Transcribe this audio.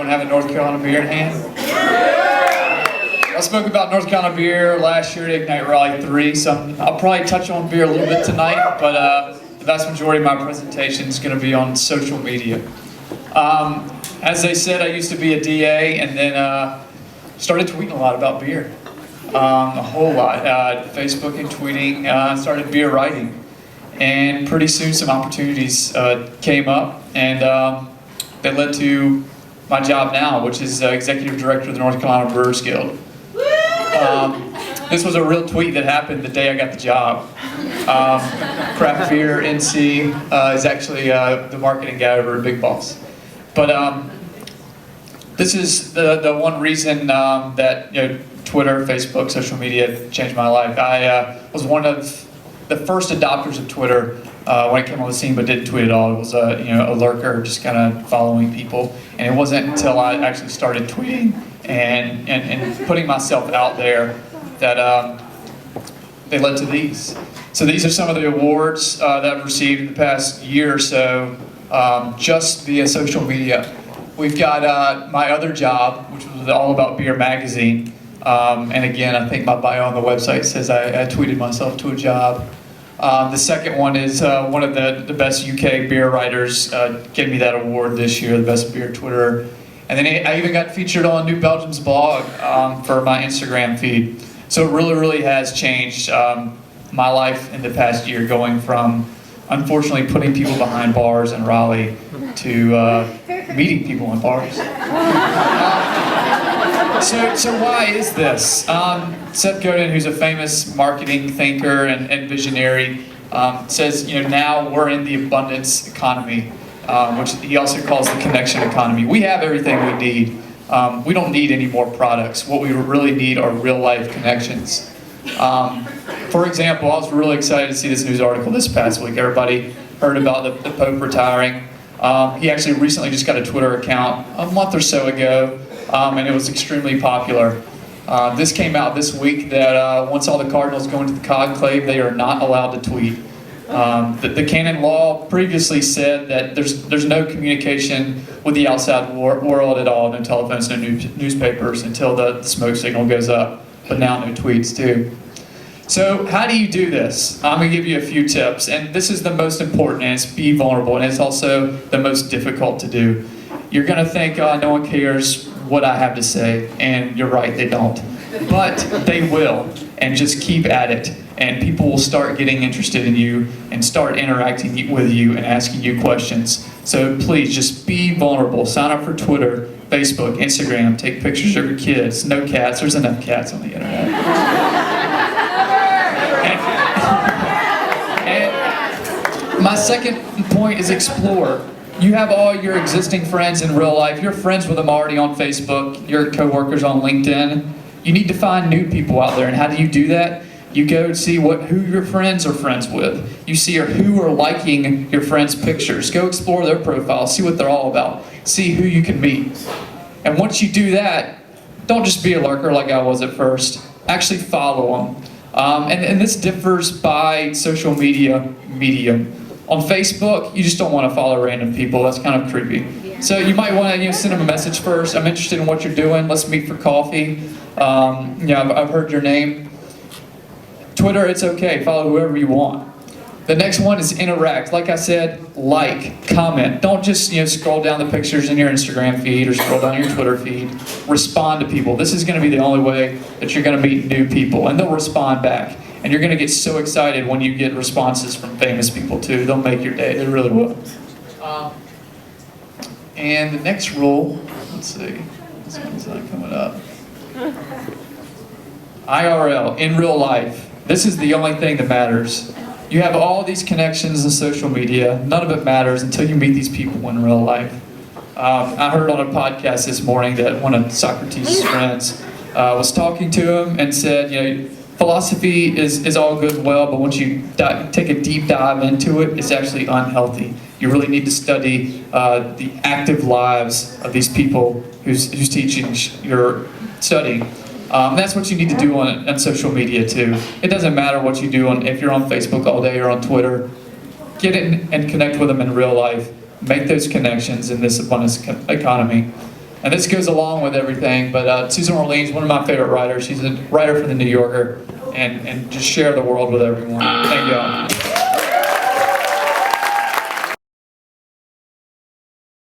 Everyone have a North Carolina beer in hand? I spoke about North Carolina beer last year at Ignite Raleigh 3, so I'll probably touch on beer a little bit tonight, but the vast majority of my presentation is going to be on social media. As they said, I used to be a DA and then started tweeting a lot about beer. A whole lot. Facebook and tweeting, started beer writing. And pretty soon some opportunities came up, and that led to my job now, which is Executive Director of the North Carolina Brewers Guild. This was a real tweet that happened the day I got the job. Craft Beer NC is actually the marketing guy over at Big Boss. But this is the one reason that Twitter, Facebook, social media changed my life. I was one of the first adopters of Twitter when it came on the scene, but didn't tweet at all. It was a lurker, just kind of following people. And it wasn't until I actually started tweeting and putting myself out there that they led to these. So these are some of the awards that I've received in the past year or so, just via social media. We've got my other job, which was all about Beer Magazine. And again, I think my bio on the website says I tweeted myself to a job. The second one is one of the best UK beer writers gave me that award this year, the best beer Twitterer. And then I even got featured on New Belgium's blog for my Instagram feed. So it really has changed my life in the past year, going from, unfortunately, putting people behind bars in Raleigh to meeting people in bars. So why is this? Seth Godin, who's a famous marketing thinker and visionary, says, now we're in the abundance economy, which he also calls the connection economy. We have everything we need. We don't need any more products. What we really need are real-life connections. For example, I was really excited to see this news article this past week. Everybody heard about the Pope retiring. He actually recently just got a Twitter account a month or so ago, and it was extremely popular. This came out this week that once all the cardinals go into the conclave, they are not allowed to tweet. The canon law previously said that there's no communication with the outside world at all, no telephones, no newspapers, until the smoke signal goes up, but now no tweets too. So how do you do this? I'm going to give you a few tips, and this is the most important, and it's be vulnerable, and it's also the most difficult to do. You're going to think, no one cares what I have to say, and you're right, they don't. But they will, and just keep at it, and people will start getting interested in you and start interacting with you and asking you questions. So please, just be vulnerable. Sign up for Twitter, Facebook, Instagram, take pictures of your kids. No cats, there's enough cats on the internet. My second point is explore. You have all your existing friends in real life. You're friends with them already on Facebook. Your coworkers on LinkedIn. You need to find new people out there. And how do you do that? You go see who your friends are friends with. You see who are liking your friends' pictures. Go explore their profiles. See what they're all about. See who you can meet. And once you do that, don't just be a lurker like I was at first. Actually follow them. And this differs by social media medium. On Facebook, you just don't want to follow random people. That's kind of creepy. Yeah. So you might want to send them a message first. I'm interested in what you're doing. Let's meet for coffee. I've heard your name. Twitter, it's okay. Follow whoever you want. The next one is interact. Like I said, like, comment. Don't just scroll down the pictures in your Instagram feed or scroll down your Twitter feed. Respond to people. This is going to be the only way that you're going to meet new people, and they'll respond back. And you're going to get so excited when you get responses from famous people too. They'll make your day. They really will. And the next rule, let's see. This one's not coming up. IRL, in real life. This is the only thing that matters. You have all these connections in social media. None of it matters until you meet these people in real life. I heard on a podcast this morning that one of Socrates' friends was talking to him and said, philosophy is all good and well, but once you take a deep dive into it, it's actually unhealthy. You really need to study the active lives of these people whose teachings you're studying. That's what you need to do on social media too. It doesn't matter what you do if you're on Facebook all day or on Twitter. Get in and connect with them in real life. Make those connections in this abundance economy. And this goes along with everything, but Susan Orlean's one of my favorite writers. She's a writer for The New Yorker, and just share the world with everyone. Thank y'all.